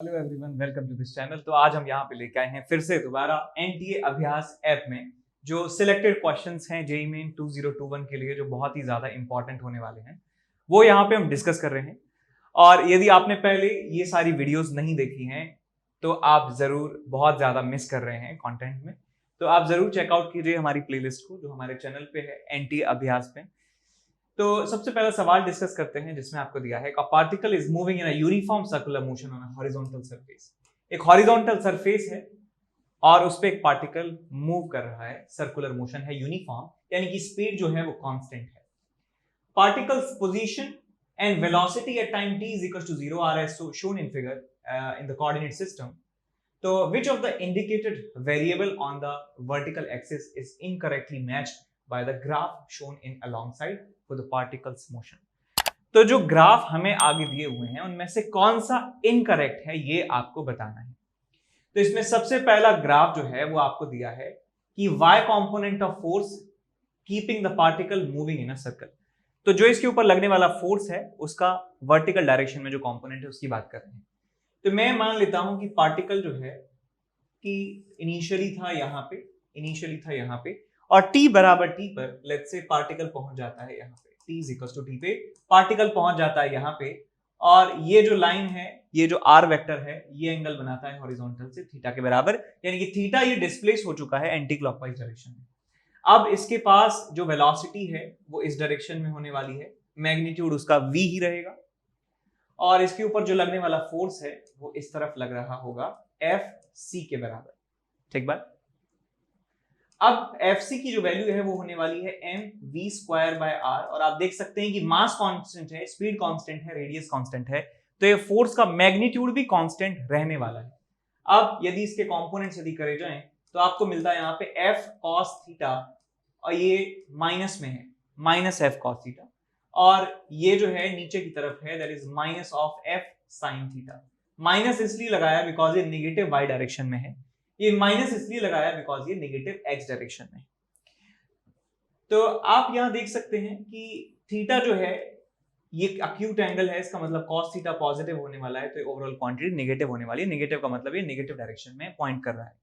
Hello everyone, welcome to this channel. तो आज हम यहाँ पे लेके आए हैं फिर से दोबारा एनटीए अभ्यास ऐप में जो सिलेक्टेड क्वेश्चंस हैं जेईई मेन 2021 के लिए, जो बहुत ही ज्यादा इंपॉर्टेंट होने वाले हैं, वो यहाँ पे हम डिस्कस कर रहे हैं। और यदि आपने पहले ये सारी वीडियोस नहीं देखी हैं तो आप जरूर बहुत ज्यादा मिस कर रहे हैं कंटेंट में। तो आप जरूर चेकआउट कीजिए हमारी प्लेलिस्ट को जो हमारे चैनल पे है एनटीए अभ्यास पे। तो सबसे पहला सवाल डिस्कस करते हैं जिसमें आपको दिया है, particle is moving in a uniform circular motion on a horizontal surface. एक हॉरिजॉन्टल सरफेस है और उस पे एक पार्टिकल मूव कर रहा है, सर्कुलर मोशन है, यूनिफॉर्म, यानी कि स्पीड जो है वो कांस्टेंट है। Particles position and velocity at time t is equal to 0 are as shown in figure in the coordinate system. So which of the indicated variable on the vertical axis is incorrectly matched by the graph shown in alongside for the particles motion? तो जो graph हमें आगे दिए हुए हैं उनमें से कौन सा इनकरेक्ट है ये आपको बताना है। तो इसमें सबसे पहला ग्राफ जो है वो आपको दिया है कि y component of force keeping the particle moving in a circle. तो जो इसके ऊपर लगने वाला फोर्स है उसका वर्टिकल डायरेक्शन में जो कंपोनेंट है उसकी बात कर रहे हैं। तो मैं मान लेता हूं कि पार्टिकल जो है कि इनिशियली था यहाँ पे और t बराबर t पर लेट्स से पार्टिकल पहुंच जाता है यहाँ पे, t is equal to t पे पार्टिकल पहुंच जाता है यहाँ पे, और ये जो लाइन है, ये जो r वेक्टर है, ये एंगल बनाता है हॉरिजॉन्टल से थीटा के बराबर, यानी कि थीटा ये डिस्प्लेस हो चुका है एंटी क्लॉकवाइज डायरेक्शन में। अब इसके पास जो वेलोसिटी है वो इस डायरेक्शन में होने वाली है, मैग्नीट्यूड उसका v ही रहेगा, और इसके ऊपर जो लगने वाला फोर्स है वो इस तरफ लग रहा होगा Fc के बराबर। ठीक बात। अब Fc की जो वैल्यू है वो होने वाली है mv²/r, और आप देख सकते हैं कि मास कांस्टेंट है, स्पीड कांस्टेंट है, रेडियस कांस्टेंट है, तो ये फोर्स का मैग्नीट्यूड भी कांस्टेंट रहने वाला है। अब यदि इसके कंपोनेंट्स यदि करे जाएं तो आपको मिलता है यहाँ पे f cos थीटा, और ये माइनस में है, माइनस f cos थीटा, और ये जो है नीचे की तरफ है, that is minus of f sin theta. Minus इसलिए लगाया बिकॉज ये नेगेटिव y डायरेक्शन में है, ये माइनस इसलिए लगाया बिकॉज ये नेगेटिव x डायरेक्शन में। तो आप यहां देख सकते हैं कि थीटा जो है ये एक्यूट एंगल है, इसका मतलब cos थीटा पॉजिटिव होने वाला है, तो ओवरऑल क्वांटिटी नेगेटिव होने वाली है। नेगेटिव का मतलब ये नेगेटिव डायरेक्शन में पॉइंट कर रहा है।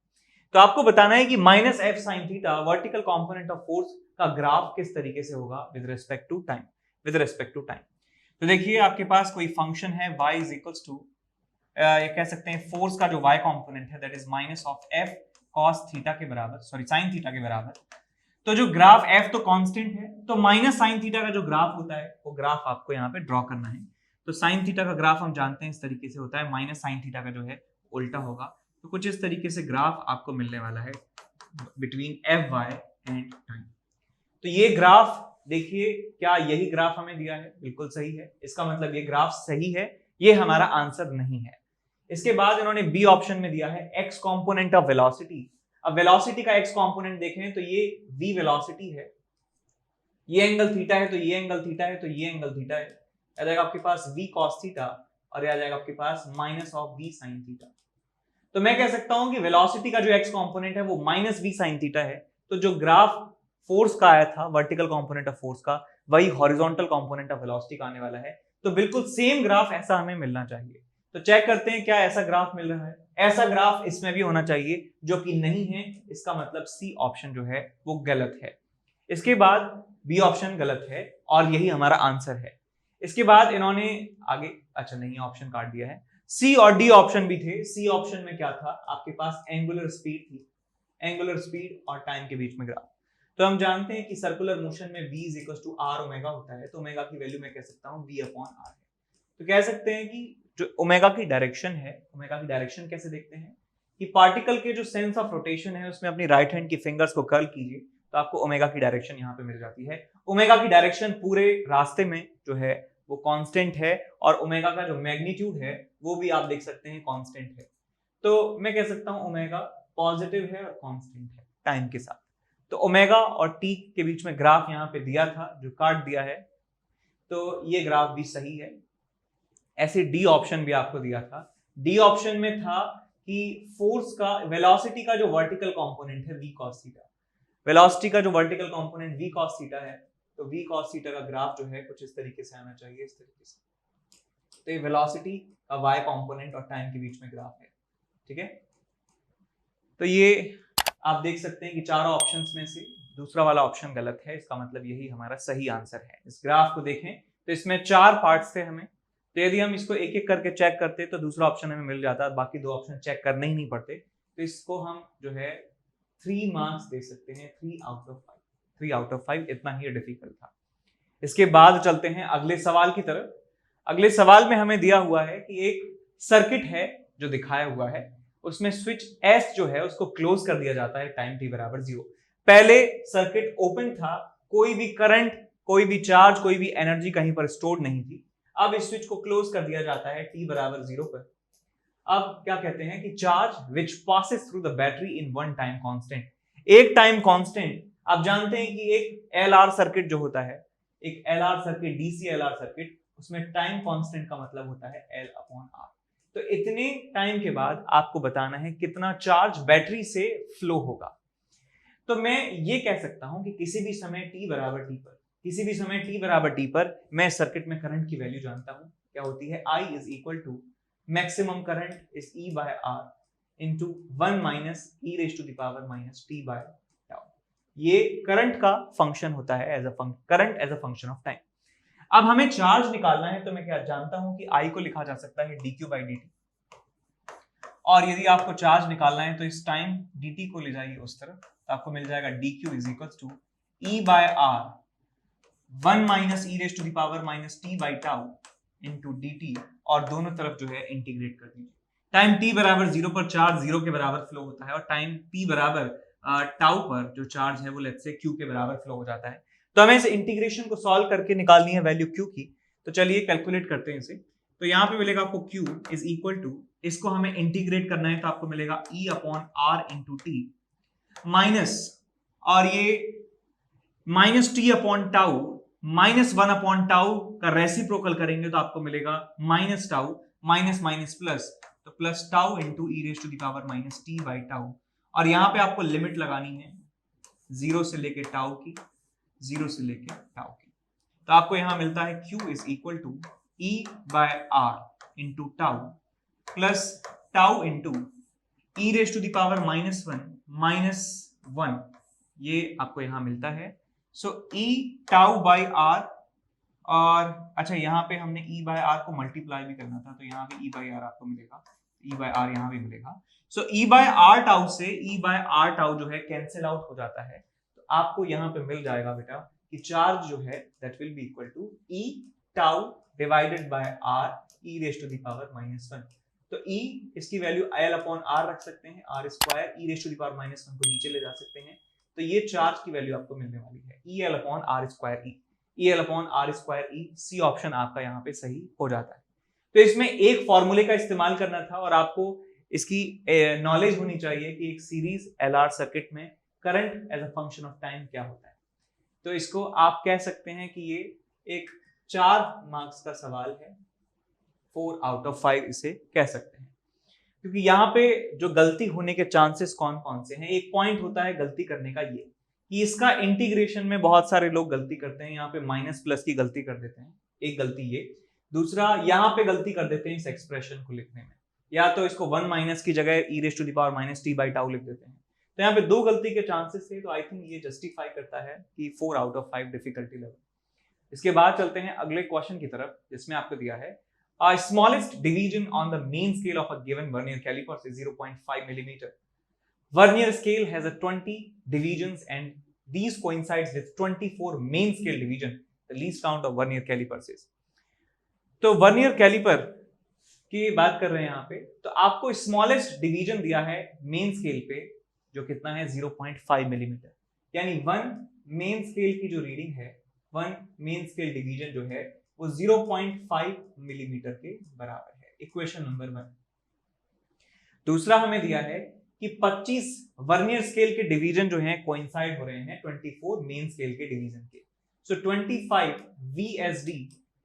तो आपको बताना है कि minus f sin theta vertical component of force का ग्राफ किस तरीके से होगा with respect to time, with respect to time. तो देखिए आपके पास कोई फंक्शन है y इज इक्वल्स टू, ये कह सकते हैं फोर्स का जो y कंपोनेंट है that is minus of f cos theta के बराबर, सॉरी sin थीटा के बराबर। तो जो ग्राफ f तो कांस्टेंट है, तो माइनस sin थीटा का जो ग्राफ होता है वो ग्राफ आपको यहाँ पे ड्रॉ करना है। तो sin थीटा का ग्राफ हम जानते हैं इस तरीके से होता है, माइनस sin थीटा का जो है उल्टा होगा। तो कुछ इस तरीके से ग्राफ आपको मिलने वाला है बिटवीन fy एंड टाइम। तो ये ग्राफ देखिए, क्या यही ग्राफ हमें दिया है? बिल्कुल सही है, इसका मतलब ये ग्राफ सही है, ये हमारा आंसर नहीं है। इसके बाद इन्होंने बी ऑप्शन में दिया है x कंपोनेंट ऑफ वेलोसिटी। अब वेलोसिटी का x कंपोनेंट देखें तो ये v वेलोसिटी है, ये एंगल थीटा है, तो ये एंगल थीटा है, तो ये एंगल थीटा है, आ जाएगा आपके पास v cos थीटा, और ये आ जाएगा आपके पास minus of v sin theta. तो मैं कह सकता हूं कि वेलोसिटी का जो x कंपोनेंट है वो माइनस v sin थीटा है। तो जो ग्राफ फोर्स का आया था, वर्टिकल कंपोनेंट ऑफ फोर्स का, वही हॉरिजॉन्टल कंपोनेंट ऑफ वेलोसिटी का आने वाला है। तो बिल्कुल सेम ग्राफ ऐसा हमें मिलना चाहिए। तो चेक करते हैं क्या ऐसा ग्राफ मिल रहा है। ऐसा ग्राफ इसमें भी होना चाहिए, जो कि नहीं है, इसका मतलब सी ऑप्शन जो है वो गलत है। इसके बाद बी ऑप्शन गलत है और यही हमारा आंसर है। इसके बाद इन्होंने आगे, अच्छा नहीं, ऑप्शन काट दिया है। सी और डी ऑप्शन भी थे। सी ऑप्शन में क्या था, आपके पास एंगुलर स्पीड थी, एंगुलर स्पीड और टाइम के बीच में ग्राफ। तो हम जानते हैं कि सर्कुलर मोशन में v is equal to r omega होता है, तो ओमेगा की वैल्यू मैं कह सकता हूं v अपॉन r है। तो कह सकते हैं कि जो ओमेगा की डायरेक्शन है, ओमेगा की डायरेक्शन कैसे देखते हैं कि पार्टिकल के जो सेंस ऑफ रोटेशन है उसमें अपनी राइट हैंड की फिंगर्स को कर्ल कीजिए, तो आपको ओमेगा की डायरेक्शन यहाँ पे मिल जाती है। ओमेगा की डायरेक्शन पूरे रास्ते में जो है वो कांस्टेंट है, और ओमेगा का जो मैग्नीट्यूड है वो भी आप देख सकते हैं कांस्टेंट है। तो मैं कह सकता हूं ओमेगा पॉजिटिव है और कांस्टेंट है टाइम के साथ। तो ओमेगा और टी के बीच में ग्राफ यहाँ पे दिया था जो काट दिया है, तो ये ग्राफ भी सही है। ऐसे डी ऑप्शन भी आपको दिया था। डी ऑप्शन में था कि फोर्स का, वेलोसिटी का जो वर्टिकल कंपोनेंट है v cos थीटा, वेलोसिटी का जो vertical component v cos theta है, तो v cos थीटा का ग्राफ जो है कुछ इस तरीके से आना चाहिए, इस तरीके से। तो ये वेलोसिटी का y कंपोनेंट और टाइम के बीच में ग्राफ है। ठीक है, तो ये आप देख सकते हैं कि चारों ऑप्शंस में से दूसरा वाला ऑप्शन गलत है, इसका मतलब यही हमारा सही आंसर है। इस ग्राफ को देखें तो इसमें 4 पार्ट्स थे हमें, तो यदि हम इसको एक एक करके चेक करते तो दूसरा ऑप्शन हमें मिल जाता, बाकी 2 ऑप्शन चेक करने ही नहीं पड़ते। तो इसको हम जो है 3 मार्क्स दे सकते हैं, 3 आउट ऑफ 5, 3 आउट ऑफ 5, इतना ही डिफिकल्ट था। इसके बाद चलते हैं अगले सवाल की तरफ। अगले सवाल में हमें दिया हुआ है कि एक सर्किट है जो दिखाया हुआ है, उसमें स्विच S जो है उसको क्लोज कर दिया जाता है टाइम t बराबर 0। पहले सर्किट ओपन था, कोई भी करंट, कोई भी चार्ज, कोई भी एनर्जी कहीं पर स्टोर नहीं थी। अब इस स्विच को क्लोज कर दिया जाता है t बराबर 0 पर। अब क्या कहते हैं कि charge which passes through the battery in one time constant. एक टाइम कांस्टेंट, आप जानते हैं कि एक LR सर्किट जो होता है, एक LR circuit, DC LR circuit, उसमें टाइम कांस्टेंट का मतलब होता है L/R। तो इतने टाइम के बाद आपको बताना है कितना चार्ज बैटरी से फ्लो होगा। तो मैं ये कह सकता हूं कि किसी भी समय t बराबर t पर, किसी भी समय t बराबर t पर मैं सर्किट में करंट की वैल्यू जानता हूं, क्या होती है, I is equal to maximum current is E by R into 1 minus e raise to the power minus t by tau. ये करंट का फंक्शन होता है, current as a function of time. अब हमें चार्ज निकालना है, तो मैं क्या जानता हूं कि I को लिखा जा सकता है dq बाई dt, और यदि आपको चार्ज निकालना है तो इस टाइम dt को ले जाइए उस तरफ, तो आपको मिल जाएगा dq is equal to e by r 1 minus e raise to the power minus t by tau into dt, और दोनों तरफ जो है इंटीग्रेट कर दीजिए। टाइम t बराबर 0 पर चार्ज 0 के बराबर फ्लो होता है, और टाइम p बराबर टाउ पर जो चार्ज है वो लेट्स से q के बराबर फ्लो हो जाता है। तो हमें इस इंटीग्रेशन को सॉल्व करके निकालनी है वैल्यू q की, तो चलिए कैलकुलेट करते हैं इसे। तो यहाँ पे मिलेगा आपको q इज इक्वल टू, इसको हमें इंटीग्रेट करना है तो आपको मिलेगा e upon r into t minus, और ये minus t upon tau minus 1 upon tau का रेसिप्रोकल करेंगे तो आपको मिलेगा minus tau minus minus plus, तो plus tau into e raise to the power minus t by tau, और यहाँ पे आपको लिमिट लगानी है 0 से लेके टाउ की, 0 से लेके टाउ की। तो आपको यहां मिलता है q is equal to e by r into tau plus tau into e raise to the power minus 1, ये आपको यहां मिलता है। So e tau by r, और अच्छा यहाँ पे हमने e बाय r को मल्टीप्लाई भी करना था, तो यहाँ पे e बाय r आपको मिलेगा, e बाय r यहाँ भी मिलेगा। सो e बाय r टाउ से e बाय r टाउ जो है कैंसिल आउट हो जाता है, तो आपको यहाँ पे मिल जाएगा बेटा कि चार्ज जो है that will be equal to e tau divided by r e raise to the power minus 1। तो e इसकी वैल्यू l अपॉन r रख सकते हैं, r square e raise to the power minus 1 को नीचे ले जा सकते हैं, तो ये चार्ज की वैल्यू आपको मिलने वाली है e l upon r square e, e l upon r square e, C option आपका यहाँ पे सही हो जाता है। तो इसमें एक फॉर्मूले का इस्तेमाल करना था, और आपको इसकी नॉलेज होनी चाहिए कि एक सीरीज LR सर्किट में current as a function of time क्या होता है। तो इसको आप कह सकते हैं कि ये एक 4 मार्क्स का सवाल है, 4 आउट ऑफ 5 इसे कह सकते हैं, क्योंकि यहाँ पे जो गलती होने के चांसेस कौन कौन से हैं। एक पॉइंट होता है गलती करने का ये कि इसका इंटीग्रेशन में बहुत सारे लोग गलती करते हैं, यहाँ पे माइनस प्लस की गलती कर देते हैं, एक गलती ये। दूसरा यहाँ पे गलती कर देते हैं इस एक्सप्रेशन को लिखने में, या तो इसको 1 माइनस की जगह e raise to the power minus t by tau लिख देते हैं। तो यहाँ पे 2 गलती के चांसेस थे, तो आई थिंक ये जस्टिफाई करता है कि 4 आउट ऑफ 5 डिफिकल्टी लेवल। इसके बाद चलते हैं अगले क्वेश्चन की तरफ, जिसमें आपको दिया है smallest division on the main scale of a given vernier caliper is 0.5 millimeter. Vernier scale has a 20 divisions and these coincides with 24 main scale division. The least count of vernier calipers is. तो vernier caliper की बात कर रहे हैं यहाँ पे, तो आपको स्मॉलेस्ट डिवीजन दिया है मेन स्केल पे, जो कितना है 0.5 मिलीमीटर, यानी 1 मेन स्केल की जो रीडिंग है, 1 मेन स्केल डिवीजन जो है वो 0.5 मिलीमीटर के बराबर है। Equation number 1। दूसरा हमें दिया है कि 25 वर्नियर स्केल के डिवीजन जो हैं कोइंसाइड हो रहे हैं 24 मेन स्केल के डिवीजन के। So 25 VSD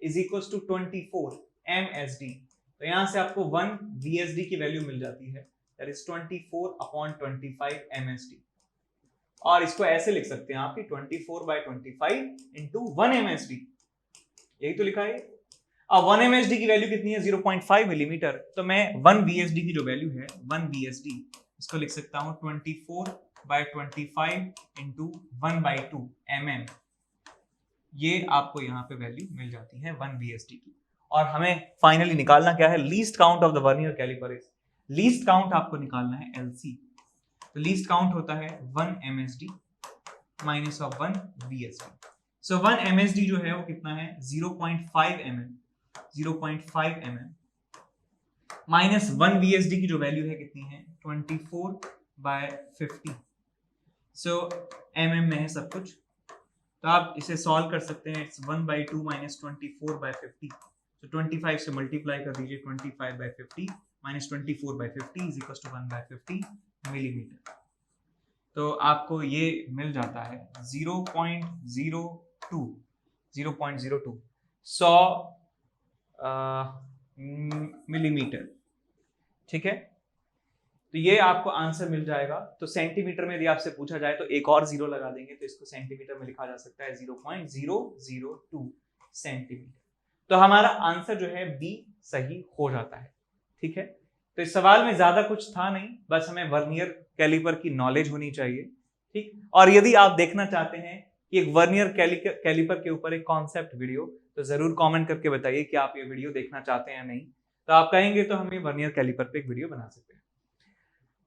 is equals to 24 MSD। तो यहां से आपको 1 VSD की वैल्यू मिल जाती है, दैट इज 24 अपॉन 25 MSD। और इसको ऐसे लिख सकते हैं आपकी 24 बाय 25 इंटू 1 MSD, यही तो लिखा है। अब 1 MSD की वैल्यू कितनी है 0.5 मिलीमीटर, तो मैं 1 VSD की जो वैल्यू है 1 VSD इसको लिख सकता हूं 24/25 इंटू 1/2 mm। ये आपको यहाँ पे वैल्यू मिल जाती है 1 VSD की। और हमें फाइनली निकालना क्या है, least count of the vernier caliper is, least count आपको निकालना है LC। तो लीस्ट काउंट होता है 1 MSD minus of 1 VSD। So 1 MSD जो है वो कितना है 0.5 mm, 0.5 mm माइनस 1 VSD की जो वैल्यू है कितनी है 24/50। सो mm में है सब कुछ, तो आप इसे सॉल्व कर सकते हैं। इट्स 1/2 माइनस 24/50, तो 25 से मल्टीप्लाई कर दीजिए 25/50 minus 24/50 is equal to 1/50 millimetre. तो आपको ये मिल जाता है 0.02 100 मिलीमीटर। ठीक है, तो ये आपको आंसर मिल जाएगा। तो सेंटीमीटर में यदि आपसे पूछा जाए तो एक और जीरो लगा देंगे, तो इसको सेंटीमीटर में लिखा जा सकता है 0.002 सेंटीमीटर। तो हमारा आंसर जो है बी सही हो जाता है। ठीक है, तो इस सवाल में ज्यादा कुछ था नहीं, बस हमें वर्नियर कैलिपर की नॉलेज होनी चाहिए। ठीक, और यदि आप देखना चाहते हैं कि एक वर्नियर कैलिपर के ऊपर एक कॉन्सेप्ट वीडियो, तो जरूर कमेंट करके बताइए कि आप ये वीडियो देखना चाहते हैं या नहीं। तो आप कहेंगे तो हम वर्नियर कैलिपर पे एक वीडियो बना सकते हैं।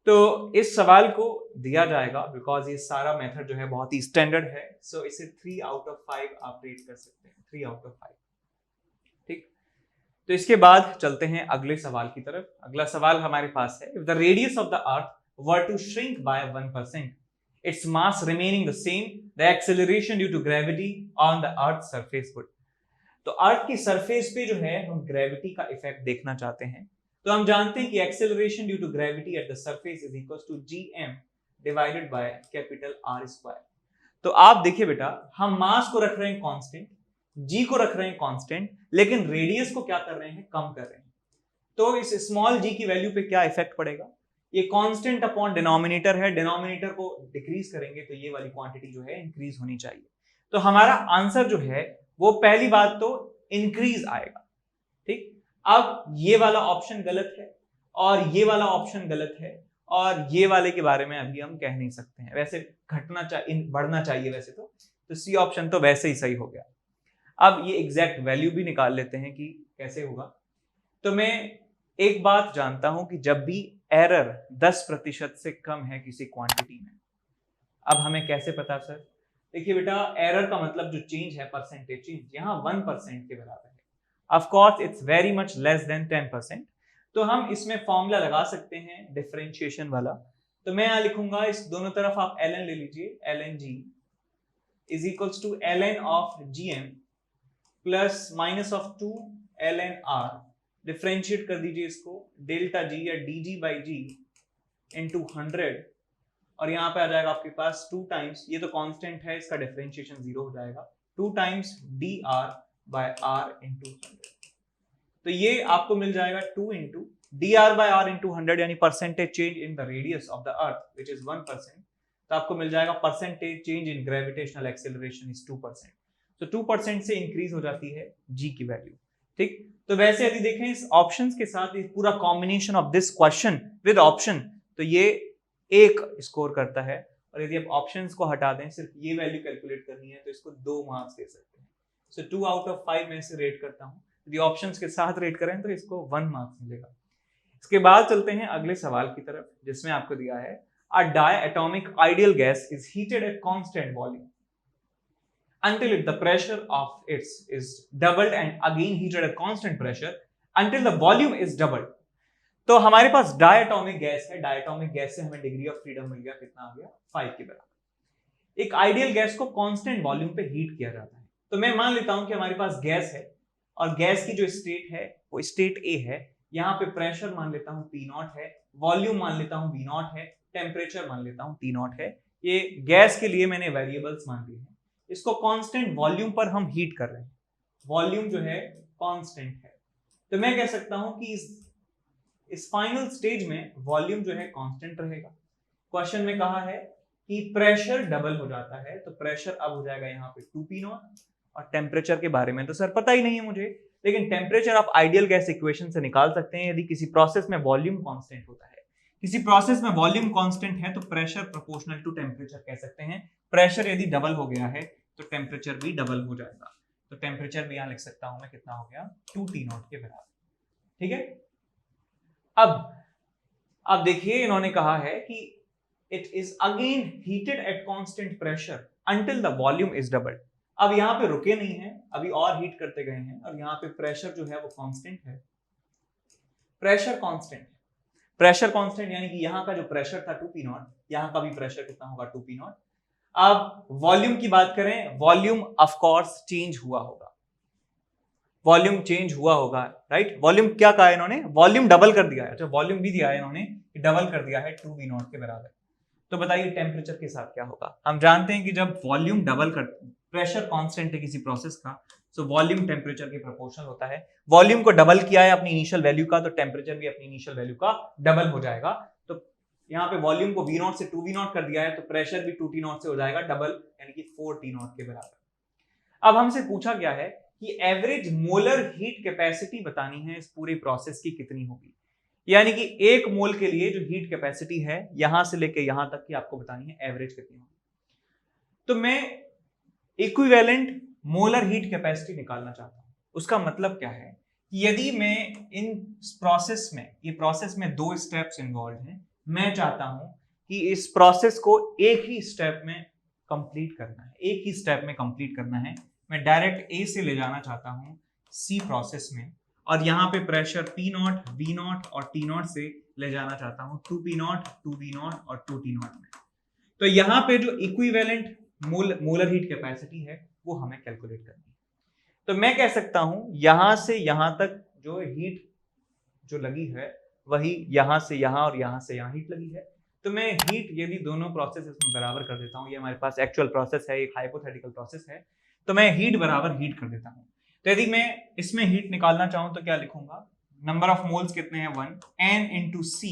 तो इस सवाल को दिया जाएगा, बिकॉज ये सारा मेथड जो है बहुत ही स्टैंडर्ड है, सो इसे 3 आउट ऑफ 5 आप रेट कर सकते हैं, 3 आउट ऑफ 5। ठीक, तो इसके बाद चलते हैं अगले सवाल की तरफ। अगला सवाल हमारे पास है, if the radius of the earth were to shrink by 1%, its mass remaining the same, the acceleration due to gravity on the earth's surface would। तो अर्थ की सरफेस पे जो है हम ग्रेविटी का इफेक्ट देखना चाहते हैं। तो हम जानते हैं कि acceleration due to gravity at the surface is equal to gm divided by capital R square. तो आप देखिए बेटा, हम मास को रख रहे हैं कांस्टेंट, g को रख रहे हैं कांस्टेंट, लेकिन रेडियस को क्या कर रहे हैं, कम कर रहे हैं। तो इस स्मॉल g की वैल्यू पे क्या इफेक्ट पड़ेगा, ये कांस्टेंट अपॉन डिनोमिनेटर है, डिनोमिनेटर को डिक्रीज करेंगे तो ये वाली क्वांटिटी जो है इंक्रीज होनी चाहिए। तो हमारा आंसर जो है वो पहली बात तो इंक्रीज आएगा। ठीक, अब ये वाला ऑप्शन गलत है और ये वाला ऑप्शन गलत है, और ये वाले के बारे में अभी हम कह नहीं सकते हैं। वैसे घटना चाहिए, बढ़ना चाहिए वैसे तो सी ऑप्शन तो वैसे ही सही हो गया। अब ये एग्जैक्ट वैल्यू भी निकाल लेते हैं कि कैसे होगा। तो मैं एक बात जानता हूं कि जब भी एरर 10% से कम है किसी क्वांटिटी में, अब हमें कैसे पता सर, देखिए बेटा, एरर का मतलब जो चेंज है परसेंटेज चेंज, यहाँ 1% के बराबर है। Of course it's very much less than 10%, तो हम इसमें फॉर्मूला लगा सकते हैं डिफरेंशिएशन वाला। तो मैं यहाँ लिखूंगा, इस दोनों तरफ आप ln ले लीजिए, ln g is equals to ln of gm plus minus of 2 ln r, differentiate कर दीजिए इसको, डेल्टा g या dg बाई जी इंटू 100, और यहाँ पे आ जाएगा आपके पास 2 टाइम्स, ये तो कांस्टेंट है, इसका डिफरेंशिएशन 0 हो जाएगा, 2 times dr by r into 100। तो ये आपको मिल जाएगा 2 into dr by r into 100, यानी percentage change in the radius of the earth which is 1%। तो आपको मिल जाएगा percentage change in gravitational acceleration is 2%। तो 2% से इंक्रीज हो जाती है g की वैल्यू। ठीक, तो वैसे यदि देखें इस ऑप्शंस के साथ, इस पूरा combination of this question with option, तो ये 1 स्कोर करता है। और यदि आप ऑप्शंस को हटा दें, सिर्फ ये वैल्यू कैलकुलेट करनी है, तो इसको 2 मार्क्स दे सकते हैं। सो 2 आउट ऑफ 5 में से रेट करता हूं। यदि ऑप्शंस के साथ रेट करें तो इसको 1 मार्क्स मिलेगा। इसके बाद चलते हैं अगले सवाल की तरफ, जिसमें आपको दिया है, a diatomic ideal gas is heated at constant volume until the pressure of its is doubled and again heated at constant pressure until the volume is doubled। तो हमारे पास डायटोमिक गैस है, डायटोमिक गैस से हमें degree of freedom मिल गया, कितना आ गया, 5 के बराबर। एक आइडियल गैस को कांस्टेंट वॉल्यूम पे हीट किया जाता है। तो मैं मान लेता हूं कि हमारे पास गैस है, और गैस की जो स्टेट है वो स्टेट ए है। यहाँ पे प्रेशर मान लेता हूँ P0 है, वॉल्यूम मान लेता हूँ V0 है, टेम्परेचर मान लेता हूँ T0 है। ये गैस के लिए मैंने वेरिएबल्स मान लिए हैं। इसको कांस्टेंट वॉल्यूम पर हम हीट कर रहे हैं, वॉल्यूम जो है कांस्टेंट है। तो मैं कह सकता हूं कि इस फाइनल स्टेज में वॉल्यूम जो है कांस्टेंट रहेगा। क्वेश्चन में कहा है कि प्रेशर डबल हो जाता है, तो प्रेशर अब हो जाएगा यहाँ पे 2P0, और टेम्परेचर के बारे में तो सर पता ही नहीं है मुझे, लेकिन टेम्परेचर आप आइडियल गैस इक्वेशन से निकाल सकते हैं यदि किसी प्रोसेस में वॉल्यूम कांस्टेंट होता है। किसी प्रोसेस में वॉल्यूम कांस्टेंट है तो प्रेशर प्रोपोर्शनल टू टेम्परेचर कह सकते हैं। प्रेशर यदि डबल हो गया है तो टेम्परेचर भी डबल हो जाएगा। तो टेम्परेचर भी यहां लिख सकता हूं मैं, कितना हो गया, 2T0 के बराबर। ठीक है। अब देखिए इन्होंने कहा है कि it is again heated at constant pressure until the volume is doubled. अब यहाँ पे रुके नहीं है, अभी और हीट करते गए हैं और यहाँ पे प्रेशर जो है वो कांस्टेंट है। प्रेशर कांस्टेंट, प्रेशर कांस्टेंट यानी कि यहाँ का जो प्रेशर था 2P0, यहाँ का भी प्रेशर कितना होगा 2P0। अब वॉल्यूम की बात करें, वॉल्यूम ऑफ कोर्स चेंज हुआ होगा, वॉल्यूम चेंज हुआ होगा, राइट। वॉल्यूम क्या कहा है इन्होंने, वॉल्यूम डबल कर दिया है। अच्छा, वॉल्यूम भी दिया है इन्होंने, डबल कर दिया है 2V0 के बराबर। तो बताइए टेम्परेचर के साथ क्या होगा। हम जानते हैं कि जब वॉल्यूम डबल कर, प्रेशर कांस्टेंट है किसी प्रोसेस का, तो वॉल्यूम टेम्परेचर के प्रोपोर्शनल होता है। वॉल्यूम को डबल किया है अपनी इनिशियल वैल्यू का, तो टेम्परेचर भी अपनी इनिशियल वैल्यू का डबल हो जाएगा। तो यहाँ पे वॉल्यूम को V0 से 2V0 कर दिया है, तो प्रेशर भी 2T0 से हो जाएगा डबल, यानी कि 4T0 के बराबर। अब हमसे पूछा गया है कि एवरेज मोलर हीट कैपेसिटी बतानी है इस पूरे प्रोसेस की कितनी होगी, यानी कि एक मोल के लिए जो हीट कैपेसिटी है यहां से लेके यहां तक की आपको बतानी है एवरेज कितनी होगी। तो मैं इक्विवेलेंट मोलर हीट कैपेसिटी निकालना चाहता हूं। उसका मतलब क्या है कि यदि मैं इन प्रोसेस में, ये प्रोसेस में 2 स्टेप्स इन्वॉल्व हैं, मैं चाहता हूं कि इस प्रोसेस को एक ही स्टेप में कंप्लीट करना है, एक ही स्टेप में कंप्लीट करना है। मैं डायरेक्ट ए से ले जाना चाहता हूं सी प्रोसेस में, और यहाँ पे प्रेशर P0, V0 और T0 से ले जाना चाहता हूं 2P0, 2V0 और 2T0 में। तो यहाँ पे जो इक्विवेलेंट मोलर हीट कैपेसिटी है वो हमें कैलकुलेट करनी है। तो मैं कह सकता हूं यहां से यहां तक जो हीट जो लगी है वही यहां से यहां और यहां से यहां हीट लगी है। तो मैं हीट यदि दोनों प्रोसेस इसमें बराबर कर देता हूं, ये हमारे पास एक्चुअल प्रोसेस है, एक हाइपोथेटिकल प्रोसेस है, तो मैं हीट बराबर हीट कर देता हूं। तो यदि मैं इसमें हीट निकालना चाहूं तो क्या लिखूंगा, नंबर ऑफ मोल्स कितने हैं 1, n into C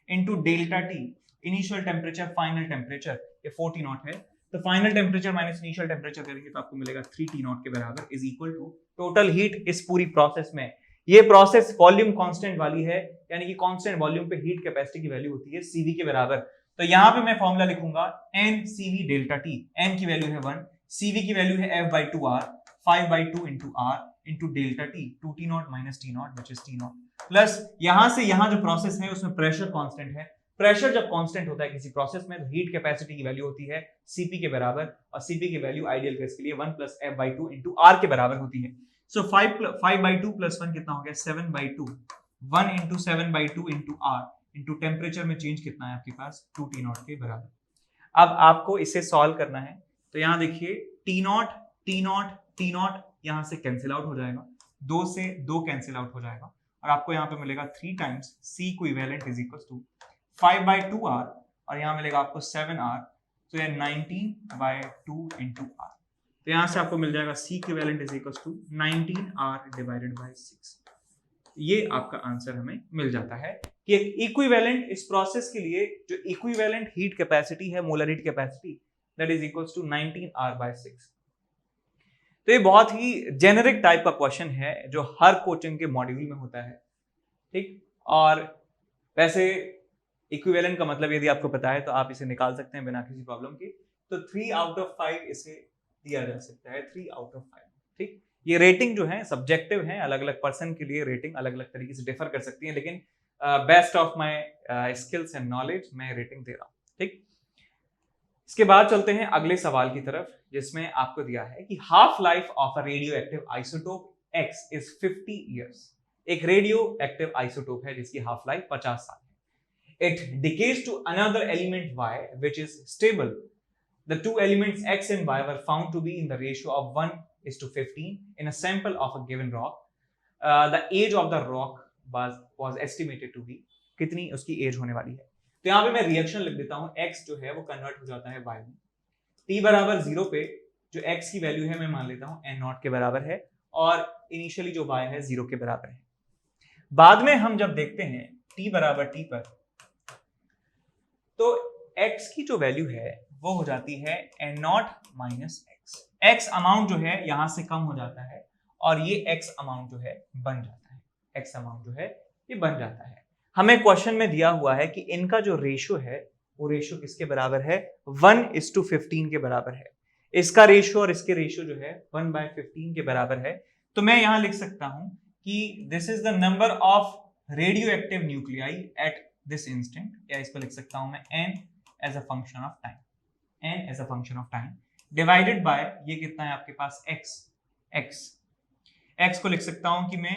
into delta T, initial temperature final temperature, ये 4T0 है, तो final temperature minus initial temperature करेंगे तो आपको मिलेगा 3T0 के बराबर, is equal to total heat इस पूरी प्रोसेस में। ये प्रोसेस वॉल्यूम कांस्टेंट वाली है, यानी कि कांस्टेंट वॉल्यूम पे हीट कैपेसिटी की वैल्यू होती है CV के बराबर। तो यहाँ पे मैं फॉर्मूला लिखूंगा n CV delta T, n की वैल्यू है 1, CV की वैल्यू है F/2R, 5/2 into R into delta T, 2T0 minus T0 which is T0, plus यहां से यहां जो प्रोसेस है उसमें प्रेशर कांस्टेंट है। प्रेशर जब कांस्टेंट होता है किसी प्रोसेस में तो हीट कैपेसिटी की वैल्यू होती है CP के बराबर, और CP की वैल्यू आइडियल गैस के लिए 1 प्लस F/2 इंटू R के बराबर होती है। सो 5/2 प्लस 1 कितना हो गया, 7/2, 1 into 7/2 into R into temperature में चेंज कितना है आपके पास 2T0 के बराबर। अब आपको इसे सॉल्व करना है, तो यहाँ देखिए T0 T0 T0 यहाँ से कैंसिल आउट हो जाएगा, 2 से 2 कैंसिल आउट हो जाएगा, और आपको यहाँ पे मिलेगा 3 times C equivalent is equal to 5/2R, और यहाँ मिलेगा आपको 7R, तो ये 19/2 इंटू R। तो यहाँ से आपको मिल जाएगा C equivalent is equal to 19R divided by 6। ये आपका आंसर हमें मिल जाता है कि एक इक्विवेलेंट इस प्रोसेस के लिए जो इक्विवेलेंट हीट कैपेसिटी है, molar heat capacity, that is equal to 19R/6। तो ये बहुत ही जेनेरिक टाइप का क्वेश्चन है जो हर कोचिंग के मॉड्यूल में होता है, ठीक। और वैसे इक्विवेलेंट का मतलब यदि आपको पता है तो आप इसे निकाल सकते हैं बिना किसी प्रॉब्लम के। तो 3 आउट ऑफ 5 इसे दिया जा सकता है, 3 आउट ऑफ 5, ठीक। ये रेटिंग जो है सब्जेक्टिव है, अलग अलग पर्सन के लिए रेटिंग अलग अलग तरीके से डिफर कर सकती है, लेकिन best of my skills and knowledge मैं रेटिंग दे रहा हूँ, ठीक। इसके बाद चलते हैं अगले सवाल की तरफ, जिसमें आपको दिया है कि half life of a radio active isotope X is 50 years. एक रेडियो एक्टिव आइसोटोप है जिसकी हाफ लाइफ 50 साल है। It decays to another element Y which is stable. The two elements X and Y were found to be in the ratio of 1:15 in a sample of a given rock. The age of the rock was estimated to be, कितनी उसकी as होने वाली है। तो यहाँ पे मैं reaction लिख देता हूँ, X जो है वो कन्वर्ट हो जाता है Y में, T बराबर 0 पे जो X की वैल्यू है मैं मान लेता हूँ N0 के बराबर है, और इनिशियली जो Y है 0 के बराबर है। बाद में हम जब देखते हैं T बराबर T पर, तो X की जो वैल्यू है वो हो जाती है N0 minus X। X amount जो है यहां से कम हो जाता है और ये x अमाउंट जो है बन जाता है, x अमाउंट जो है ये बन जाता है। हमें क्वेश्चन में दिया हुआ है कि इनका जो रेशो है वो रेशो किसके बराबर है, 1:15 के बराबर है। इसका रेशो और इसके रेशो जो है 1/15 के बराबर है। तो मैं यहां लिख सकता हूं कि this is the number of radioactive nuclei at this instant, या इसको लिख सकता हूं मैं n as a function of time, n as a function of time divided by ये कितना है आपके पास x को लिख सकता हूं कि मैं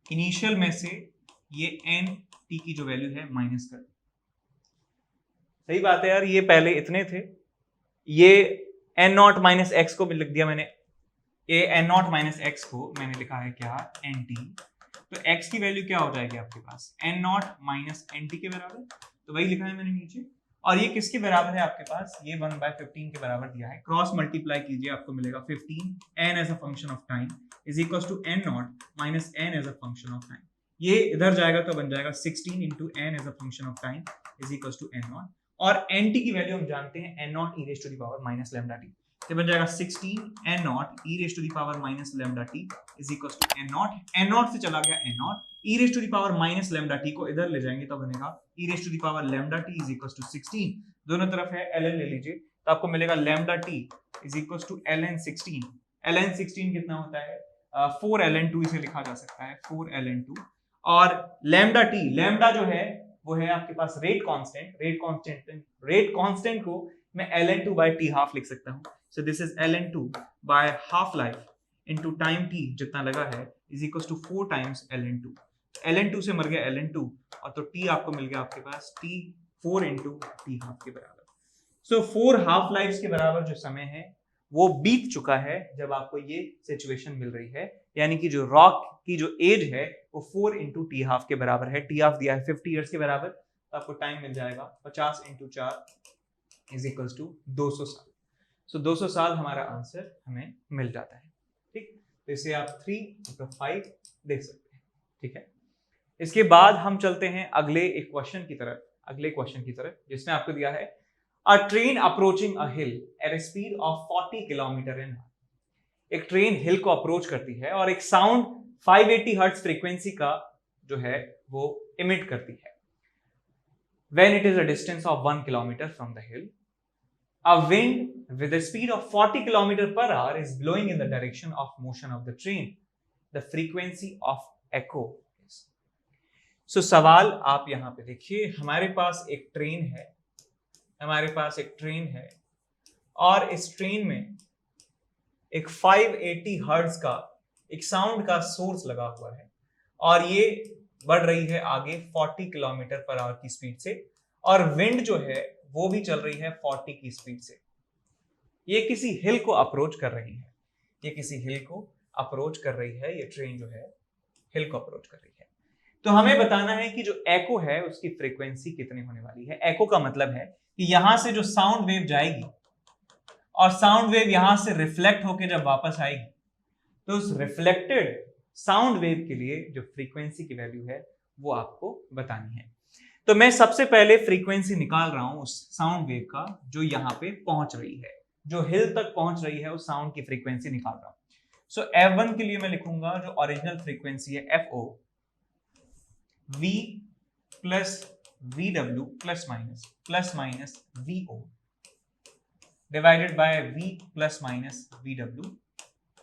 इनिशियल में से ये n t की जो वैल्यू है माइनस कर, सही बात है यार, ये पहले इतने थे, ये n0 माइनस एक्स को लिख दिया मैंने, ये n0 माइनस एक्स को मैंने लिखा है क्या, nt, तो x की वैल्यू क्या हो जाएगी आपके पास n0 माइनस nt के बराबर, तो वही लिखा है मैंने नीचे। और ये किसके बराबर है आपके पास, ये 1/15 के बराबर दिया है, क्रॉस मल्टीप्लाई कीजिए आपको मिलेगा 15 n as a function of time is equal to n0 minus n as a function of time, ये इधर जाएगा तो बन जाएगा 16 into n as a function of time is equal to n0, और nt की वैल्यू हम जानते हैं n0 e raised to the power minus lambda t, तो बन जाएगा 16 n0 e raised to the power minus lambda t is equals to n0 से चला गया n0 e raised to the power minus lambda t को इधर ले जाएंगे तो बनेगा e raised to the power lambda t is equals to 16, दोनों तरफ है ln ले लीजिए तो आपको मिलेगा lambda t is equals to ln 16, ln 16 कितना होता है 4 ln 2, इसे लिखा जा सकता है 4 ln 2, और lambda t, lambda जो है वो है आपके पास रेट कांस्टेंट को मैं ln2 by t हाफ लिख सकता हूं, so this is ln2 by half life into time t जितना लगा है is equals to 4 times ln2, ln2 से मर गया ln2 और तो t आपको मिल गया आपके पास t 4 इंटू t हाफ के बराबर, सो 4 हाफ लाइफ्स के बराबर जो समय है वो बीत चुका है जब आपको ये सिचुएशन मिल रही है, यानी कि जो रॉक की जो एज है वो 4 इंटू टी हाफ के बराबर है, टी हाफ दिया है 50 ईयर्स के बराबर, तो आपको टाइम मिल जाएगा 50 इंटू 4 इज इक्वल्स टू 200 साल, सो 200 साल हमारा आंसर हमें मिल जाता है। ठीक, तो इसे आप 3 इंटू 5 देख सकते हैं। ठीक है, इसके बाद हम चलते हैं अगले क्वेश्चन की तरफ, जिसमें आपको दिया है A train approaching a hill at a speed of 40 km/h. एक ट्रेन हिल को अप्रोच करती है और एक साउंड 580 हर्ट्ज फ्रीक्वेंसी का जो है वो इमिट करती है। When it is a distance of 1 kilometer from the hill, a wind with a speed of 40 km/h is blowing in the direction of motion of the train. The frequency of echo is. So सवाल आप यहां पे देखिए, हमारे पास एक train है और इस ट्रेन में एक 580 हर्ट्ज का एक साउंड का सोर्स लगा हुआ है और ये बढ़ रही है आगे 40 km/h की स्पीड से, और विंड जो है वो भी चल रही है 40 की स्पीड से। ये किसी हिल को अप्रोच कर रही है, ये ट्रेन जो है हिल को अप्रोच कर रही है। तो हमें बताना है कि जो एको है उसकी फ्रीक्वेंसी कितनी होने वाली है। एको का मतलब है कि यहां से जो साउंड वेव जाएगी और साउंड वेव यहां से रिफ्लेक्ट होकर जब वापस आएगी तो उस रिफ्लेक्टेड साउंड वेव के लिए जो फ्रीक्वेंसी की वैल्यू है वो आपको बतानी है। तो मैं सबसे पहले फ्रीक्वेंसी निकाल रहा हूं उस साउंड वेव का जो यहां पे पहुंच रही है, जो हिल तक पहुंच रही है, उस साउंड की फ्रीक्वेंसी निकाल रहा हूं। सो F1 के लिए मैं लिखूंगा जो ओरिजिनल फ्रीक्वेंसी है FO, V plus VW plus minus VO divided by V plus minus VW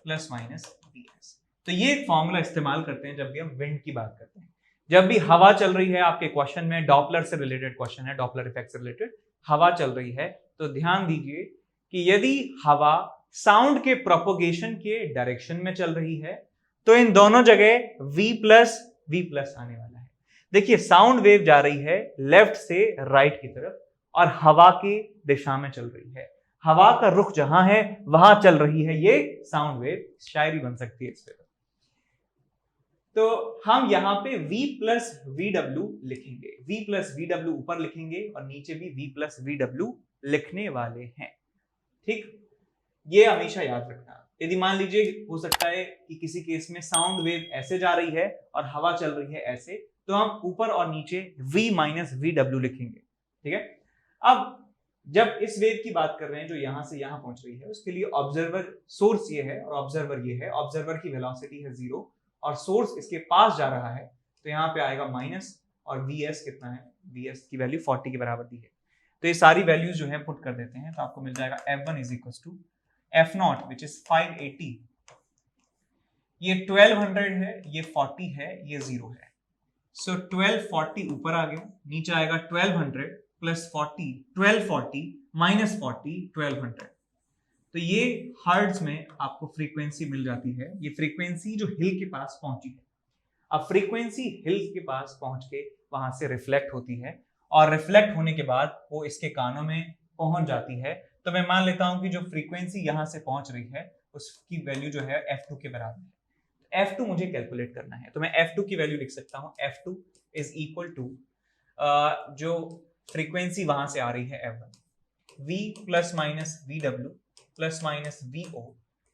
plus minus VS। तो ये फॉर्मूला इस्तेमाल करते हैं जब भी हम विंड की बात करते हैं। जब भी हवा चल रही है, आपके क्वेश्चन में डॉपलर से रिलेटेड क्वेश्चन है, डॉपलर इफेक्ट से रिलेटेड हवा चल रही है, तो ध्यान दीजिए कि यदि हवा साउंड के प्रोपोगेशन के डायरेक्शन में चल रही है तो इन दोनों जगह V प्लस आने वाला है। देखिए साउंड वेव जा रही है लेफ्ट से राइट की तरफ और हवा की दिशा में चल रही है, हवा का रुख जहां है वहां चल रही है ये साउंड वेव। शायरी बन सकती है इस पे। तो हम यहां पे V प्लस VW लिखेंगे, V प्लस VW ऊपर लिखेंगे और नीचे भी V प्लस VW लिखने वाले हैं। ठीक, ये हमेशा याद रखना। यदि मान लीजिए हो सकता है कि किसी केस में साउंड वेव ऐसे जा रही है और हवा चल रही है ऐसे, तो हम ऊपर और नीचे V माइनस VW लिखेंगे। ठीक है, अब जब इस वेव की बात कर रहे हैं जो यहां से यहां पहुंच रही है, उसके लिए ऑब्जर्वर सोर्स ये है और ऑब्जर्वर ये है। ऑब्जर्वर की वेलोसिटी है 0 और सोर्स इसके पास जा रहा है, तो यहाँ पे आएगा माइनस, और वीएस कितना है, वीएस की वैल्यू 40 के बराबर दी है। तो ये सारी वैल्यूज जो है पुट कर देते हैं, तो आपको मिल जाएगा F1 is equal to F0 which is 580, ये 1200 है, ये 40 है, ये 0 है। सो 1240 ऊपर आ गया, नीचे आएगा 1200 प्लस 40, 1240 माइनस 40, 1200। तो ये हर्ट्ज में आपको फ्रीक्वेंसी मिल जाती है। ये फ्रीक्वेंसी जो हिल के पास पहुंची है, अब फ्रीक्वेंसी हिल के पास पहुंच के वहां से रिफ्लेक्ट होती है, और रिफ्लेक्ट होने के बाद वो इसके कानों में पहुंच जाती है। तो मैं मान लेता हूं कि जो फ्रीक्वेंसी यहां से पहुंच रही है उसकी वैल्यू जो है F2 के बराबर है। F2 मुझे कैलकुलेट करना है, तो मैं F2 की वैल्यू लिख सकता हूं। F2 इज इक्वल टू जो फ्रीक्वेंसी वहां से आ रही है F1, V plus minus VW plus minus VO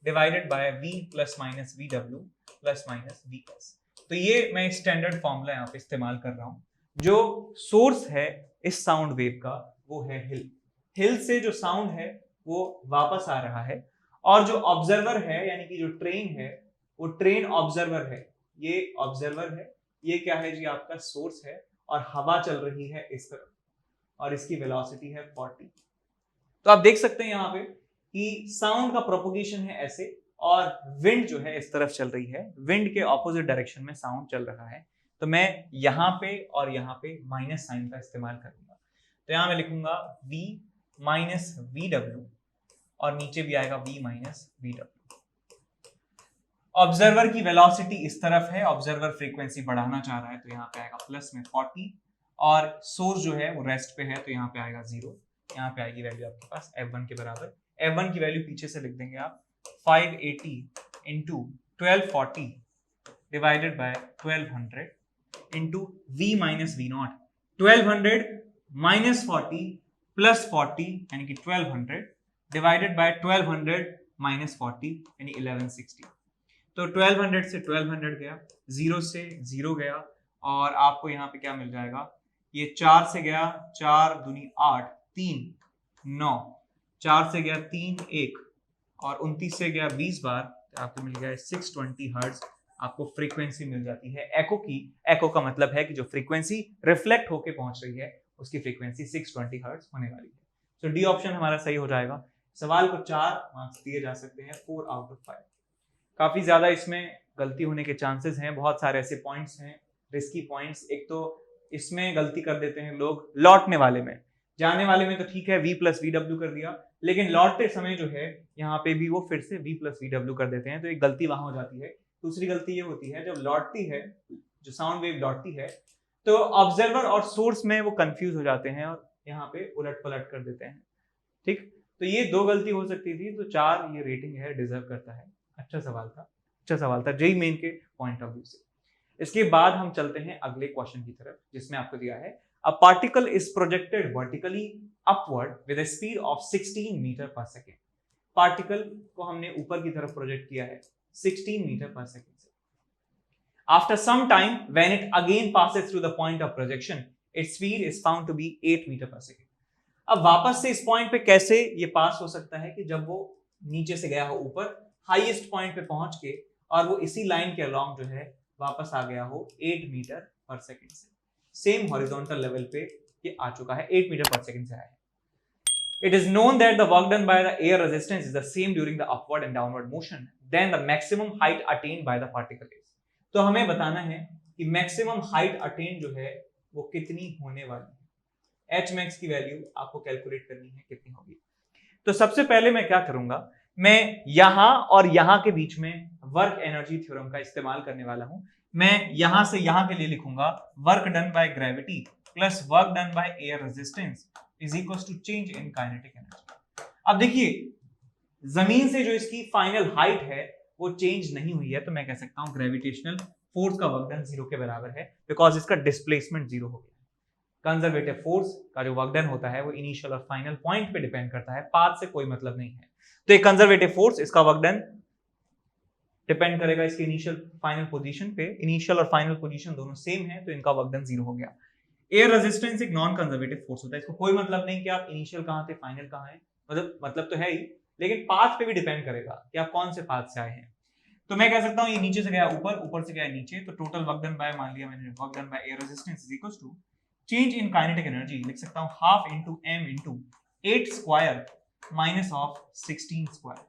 divided by V plus minus VW plus minus VS। तो ये मैं स्टैंडर्ड फॉर्मूला यहाँ पे इस्तेमाल कर रहा हूँ। जो सोर्स है इस साउंड वेव का वो है हिल। हिल से जो साउंड है वो वापस आ रहा है, और जो ऑब्जर्वर है यानी कि जो ट्रेन है वो ट्रेन ऑब्जर्वर है, ये ऑब्जर्वर है, ये क्या है जी, आपका सोर्स है, और हवा चल रही है इस तरफ और इसकी वेलोसिटी है 40। तो आप देख सकते हैं यहाँ पे कि साउंड का प्रोपोगेशन है ऐसे, और विंड जो है इस तरफ चल रही है, विंड के ऑपोजिट डायरेक्शन में साउंड चल रहा है। तो मैं यहाँ पे और यहाँ पे माइनस साइन का इस्तेमाल करूंगा। तो यहाँ मैं लिखूंगा V माइनस VW और नीचे भी आएगा V माइनस VW। ऑब्जर्वर की वेलोसिटी इस तरफ है, ऑब्जर्वर फ्रीक्वेंसी बढ़ाना चाह रहा है, तो यहाँ पे आएगा प्लस में 40, और सोर्स जो है वो रेस्ट पे है, तो यहाँ पे आएगा 0। यहाँ पे आएगी वैल्यू आपके पास F1 के बराबर। F1 की वैल्यू पीछे से लिख देंगे आप, 580 into 1240 divided by 1200 into V minus V0, 1200 minus 40 plus 40 यानी कि 1200 डिवाइडेड बाय 1200 माइनस 40 यानी 1160। तो 1200 से 1200 गया, 0 से 0 गया, और आपको यहाँ पे क्या मिल जाएगा, ये 4 से गया, 4 दूनी 8, 3 9, 4 से गया 3 1, और 29 से गया 20 बार, तो आपको मिल गया 620 हर्ट्ज। आपको फ्रीक्वेंसी मिल जाती है एको की। एको का मतलब है कि जो फ्रीक्वेंसी रिफ्लेक्ट होके पहुंच रही है उसकी फ्रीक्वेंसी 620 हर्ट्ज होने वाली है। तो डी ऑप्शन हमारा सही हो जाएगा। सवाल को 4 मार्क्स दिए जा सकते हैं, 4 आउट ऑफ 5। काफी ज्यादा इसमें गलती होने के चांसेस हैं, बहुत सारे ऐसे पॉइंट्स हैं रिस्की पॉइंट्स। एक तो इसमें गलती कर देते हैं लोग लौटने वाले में, जाने वाले में तो ठीक है V प्लस VW कर दिया, लेकिन लौटते समय जो है यहाँ पे भी वो फिर से V प्लस VW कर देते हैं, तो एक गलती वहां हो जाती है। दूसरी गलती ये होती है जब लौटती है, जो साउंड वेव लौटती है, तो ऑब्जर्वर और सोर्स में वो कंफ्यूज हो जाते हैं और यहाँ पे उलट पलट कर देते हैं। ठीक, तो ये 2 गलती हो सकती थी, तो 4 ये रेटिंग है, डिजर्व करता है। अच्छा सवाल था जेईई मेन के पॉइंट ऑफ व्यू से। इसके बाद हम चलते हैं अगले क्वेश्चन की तरफ, जिसमें आपको दिया है a particle is projected vertically upward with a speed of 16 metre per second. Particle को हमने ऊपर की तरफ प्रोजेक्ट किया है 16 मीटर पर सेकेंड से। After some time when it again passes through the point of projection its speed is found to be 8 metre per second. अब वापस से इस पॉइंट पे कैसे ये पास हो सकता है कि जब वो नीचे से गया हो ऊपर हाईएस्ट पॉइंट पे पहुंच के, और वो इसी लाइन के अलोंग जो है वापस आ गया हो 8 मीटर पर सेकेंड से। सेम हॉरिजॉन्टल लेवल पे ये आ चुका है, 8 मीटर पर सेकेंड से आया है। It is known that the work done by the air resistance is the same during the upward and downward motion than the maximum height attained by the particle is. तो हमें बताना है कि maximum height attain जो है वो कितनी होने वाली है। H max की वैल्यू आपको कैलकुलेट करनी है, कितनी होगी। तो सबसे पहले मैं क्या करूंगा, मैं यहां और यहां के बीच में वर्क एनर्जी थ्योरम का इस्तेमाल करने वाला हूं। मैं यहां से यहां के लिए लिखूंगा work done by gravity plus work done by air resistance is equals to change in kinetic energy. अब देखिए, जमीन से जो इसकी फाइनल हाइट है वो चेंज नहीं हुई है, तो मैं कह सकता हूं ग्रेविटेशनल फोर्स का वर्क डन 0 के बराबर है, बिकॉज इसका डिस्प्लेसमेंट 0 हो गया। कंजर्वेटिव फोर्स का जो वर्क डन होता है वो इनिशियल और फाइनल पॉइंट पे डिपेंड करता है, पाथ से कोई मतलब नहीं है। तो एक कंजर्वेटिव फोर्स, इसका वर्क डन डिपेंड करेगा इसके इनिशियल फाइनल पोजीशन पे। इनिशियल और फाइनल पोजीशन दोनों सेम है, तो इनका वर्क डन 0 हो गया। एयर रेजिस्टेंस एक नॉन कंजर्वेटिव फोर्स होता है, इसको कोई मतलब नहीं कि आप इनिशियल कहाँ थे फाइनल कहाँ है, मतलब तो है ही, लेकिन पाथ पे भी डिपेंड करेगा कि आप कौन से पाथ से आए हैं। तो मैं कह सकता हूँ ये नीचे से गया ऊपर, ऊपर से गया नीचे, तो टोटल वर्क डन बाय, मान लिया मैंने, work done by air resistance is equal to change in kinetic energy, लिख सकता हूँ half into m into 8 square minus of 16 square.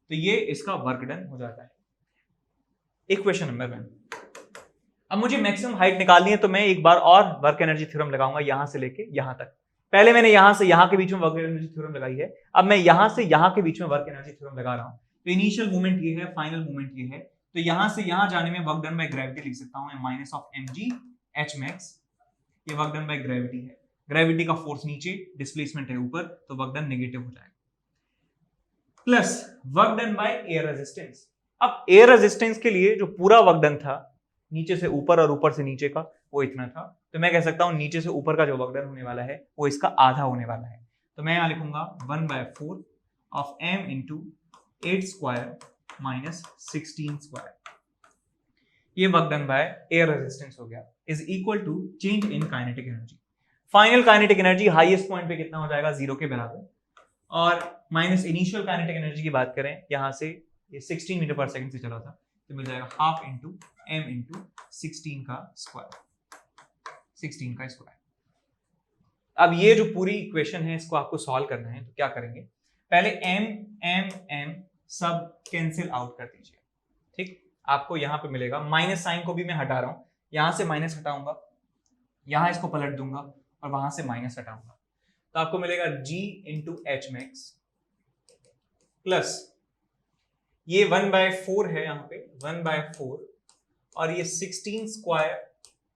तो ये इसका वर्क डन हो जाता है। Equation number 1। अब मुझे मैक्सिमम हाइट निकालनी है, तो मैं एक बार और वर्क एनर्जी थ्योरम लगाऊंगा यहां से लेके यहां तक। पहले मैंने यहां से यहां के बीच में वर्क एनर्जी थ्योरम लगाई है, अब मैं यहां से यहां के बीच में वर्क एनर्जी थ्योरम लगा रहा हूं। तो इनिशियल मूवमेंट ये है, फाइनल मूवमेंट ये है, तो यहां से यहां जाने में वर्क डन बाय ग्रेविटी लिख सकता हूं मैं minus of mg h max। ये वर्क डन बाय ग्रेविटी है, ग्रेविटी का फोर्स नीचे, डिस्प्लेसमेंट है ऊपर, तो वर्क डन नेगेटिव हो जाएगा, plus work done by air resistance. अब एयर रेजिस्टेंस के लिए जो पूरा वर्क डन था नीचे से ऊपर और ऊपर से नीचे का, वो इतना था, तो मैं कह सकता हूं नीचे से ऊपर का जो वर्क डन होने वाला है वो इसका आधा होने वाला है। तो मैं यहां लिखूंगा 1/4 of m into 8 square minus 16 square, ये work done by air resistance हो गया, is equal to change in kinetic energy. Final kinetic energy highest point पे कितना हो जाएगा, 0 के बराबर, और माइनस इनिशियल काइनेटिक एनर्जी की बात करें, यहां से ये 16 मीटर पर सेकंड से चला था, तो मिल जाएगा हाफ इंटू m इंटू 16 का स्क्वायर, 16 का स्क्वायर। अब ये जो पूरी इक्वेशन है इसको आपको सॉल्व करना है, तो क्या करेंगे, पहले m सब कैंसिल आउट कर दीजिए, ठीक। आपको यहां पे मिलेगा, माइनस साइन को भी मैं हटा रहा हूं, यहां से माइनस हटाऊंगा, यहां इसको पलट दूंगा और वहां से माइनस हटाऊंगा, तो आपको मिलेगा g into H max plus ये 1/4 है, यहाँ पे 1/4, और ये 16 स्क्वायर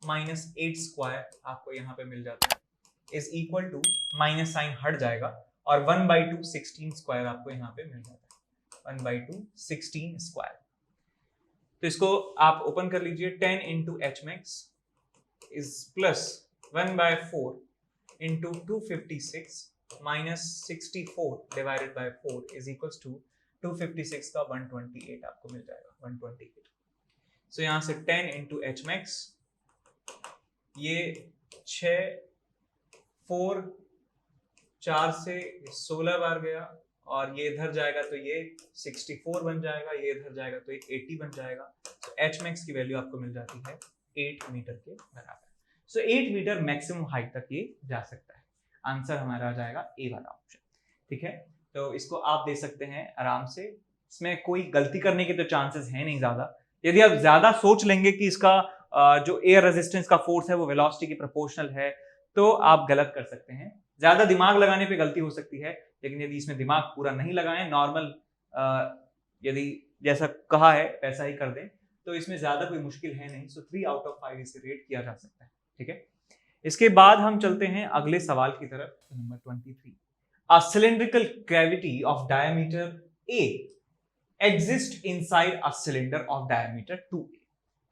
माइनस 8 स्क्वायर आपको यहाँ पे मिल जाता है, is equal to, minus sign हट जाएगा और 1/2 16 स्क्वायर आपको यहाँ पे मिल जाता है, 1/2 16 स्क्वायर। तो इसको आप ओपन कर लीजिए, 10 into H max is plus 1/4 into 256 minus 64 divided by 4 is equals to 256 का 128 आपको मिल जाएगा, 128। सो यहां से 10 इंटू एच मैक्स, ये 4 से 16 बार गया, और ये इधर जाएगा तो ये 64 बन जाएगा, ये इधर जाएगा तो ये 80 बन जाएगा। तो एच मैक्स की वैल्यू आपको मिल जाती है 8 मीटर के बराबर। सो 8 मीटर मैक्सिमम हाइट तक ये जा सकता है। आंसर हमारा आ जाएगा ए वाला ऑप्शन, ठीक है। तो इसको आप दे सकते हैं आराम से, इसमें कोई गलती करने के तो चांसेस है नहीं ज्यादा। यदि आप ज्यादा सोच लेंगे कि इसका जो एयर रेजिस्टेंस का फोर्स है वो वेलोसिटी के प्रोपोर्शनल है, तो आप गलत कर सकते हैं। ज्यादा दिमाग लगाने पे गलती हो सकती है, लेकिन यदि इसमें दिमाग पूरा नहीं लगाएं, नॉर्मल यदि जैसा कहा है वैसा ही कर दें, तो इसमें ज्यादा कोई मुश्किल है नहीं। सो 3 आउट ऑफ 5 इसे रेट किया जा सकता है, ठीक है। इसके बाद हम चलते हैं अगले सवाल की तरफ, number 23। A cylindrical cavity of diameter A exists inside a cylinder of diameter 2A।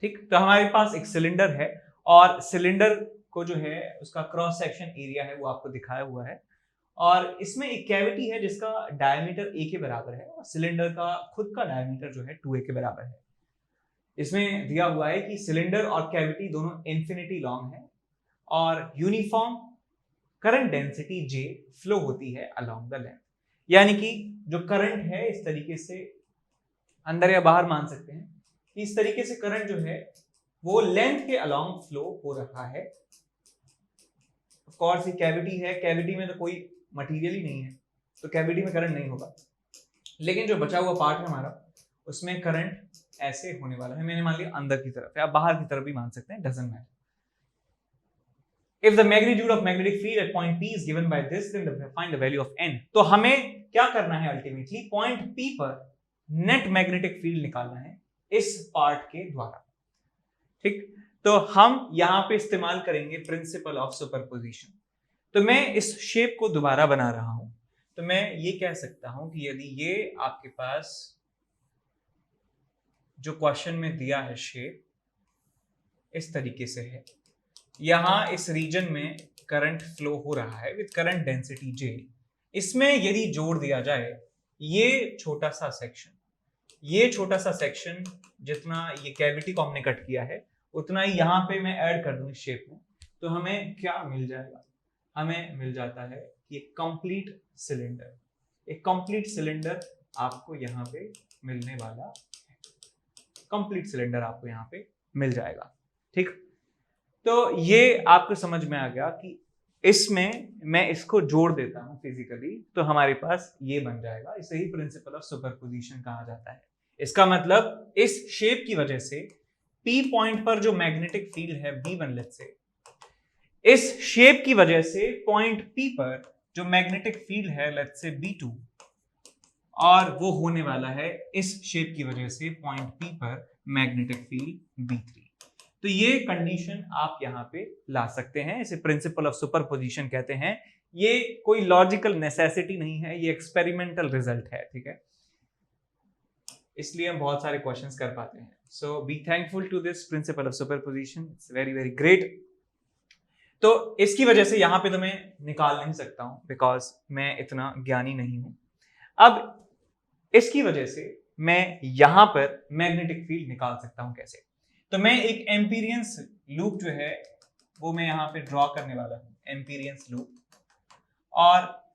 ठीक, तो हमारे पास एक सिलेंडर है, और सिलेंडर को जो है उसका क्रॉस सेक्शन एरिया है वो आपको दिखाया हुआ है, और इसमें एक कैविटी है जिसका डायमीटर A के बराबर है, और सिलेंडर का खुद का डायमीटर जो है 2A के बराबर है। इसमें दिया हुआ है कि सिलेंडर और कैविटी दोनों इंफिनिटी लॉन्ग है, और uniform current density J flow होती है अलोंग द लेंथ। यानी कि जो करंट है इस तरीके से अंदर या बाहर मान सकते हैं कि इस तरीके से करंट जो है वो लेंथ के अलोंग फ्लो हो रहा है। ऑफ कोर्स ये कैविटी है, कैविटी में तो कोई मटेरियल ही नहीं है, तो कैविटी में करंट नहीं होगा, लेकिन जो बचा हुआ पार्ट है हमारा उसमें करंट ऐसे होने वाला है। मैंने मान लिया अंदर की तरफ, या बाहर की तरफ भी मान सकते हैं, doesn't matter. If the magnitude of magnetic field at point P is given by this, then find the value of n। तो हमें क्या करना है, अल्टीमेटली पॉइंट P पर नेट मैग्नेटिक फील्ड निकालना है इस पार्ट के द्वारा, ठीक। तो हम यहां पे इस्तेमाल करेंगे प्रिंसिपल ऑफ सुपरपोजिशन। तो मैं इस शेप को दोबारा बना रहा हूं, तो मैं ये कह सकता हूं कि यदि ये आपके पास जो क्वेश्चन में दिया है शेप इस तरीके से है, यहां इस रीजन में करंट फ्लो हो रहा है विद करंट डेंसिटी J। इसमें यदि जोड़ दिया जाए ये छोटा सा सेक्शन, ये छोटा सा सेक्शन, जितना ये कैविटी को हमने कट किया है उतना ही यहां पे मैं ऐड कर दूं इस शेप में, तो हमें क्या मिल जाएगा, हमें मिल जाता है कि एक कंप्लीट सिलेंडर आपको यहाँ पे मिलने वाला है, कंप्लीट सिलेंडर आपको यहाँ पे मिल जाएगा। ठीक, तो ये आपको समझ में आ गया कि इसमें मैं इसको जोड़ देता हूं फिजिकली तो हमारे पास ये बन जाएगा। इसे ही प्रिंसिपल ऑफ सुपरपोजिशन कहा जाता है। इसका मतलब इस शेप की वजह से P पॉइंट पर जो मैग्नेटिक फील्ड है B1, लेट्स से, इस शेप की वजह से पॉइंट P पर जो मैग्नेटिक फील्ड है लेट्स से B2, और वो होने वाला है इस शेप की वजह से पॉइंट P पर मैग्नेटिक फील्ड B3। तो ये कंडीशन आप यहां पे ला सकते हैं, इसे प्रिंसिपल ऑफ सुपरपोजिशन कहते हैं। ये कोई लॉजिकल नेसेसिटी नहीं है, ये एक्सपेरिमेंटल रिजल्ट है। ठीक है, इसलिए हम बहुत सारे क्वेश्चंस कर पाते हैं। So be thankful to this principle of superposition, it's very very great. तो इसकी वजह से यहां पे तो मैं निकाल नहीं सकता हूं बिकॉज मैं इतना ज्ञानी नहीं हूं। अब इसकी वजह से मैं यहां पर मैग्नेटिक फील्ड निकाल सकता हूं कैसे, तो मैं एक एम्पीरियंस लूप जो है वो मैं यहां पे ड्रॉ करने वाला हूं, एम्पीरियंस लूप, और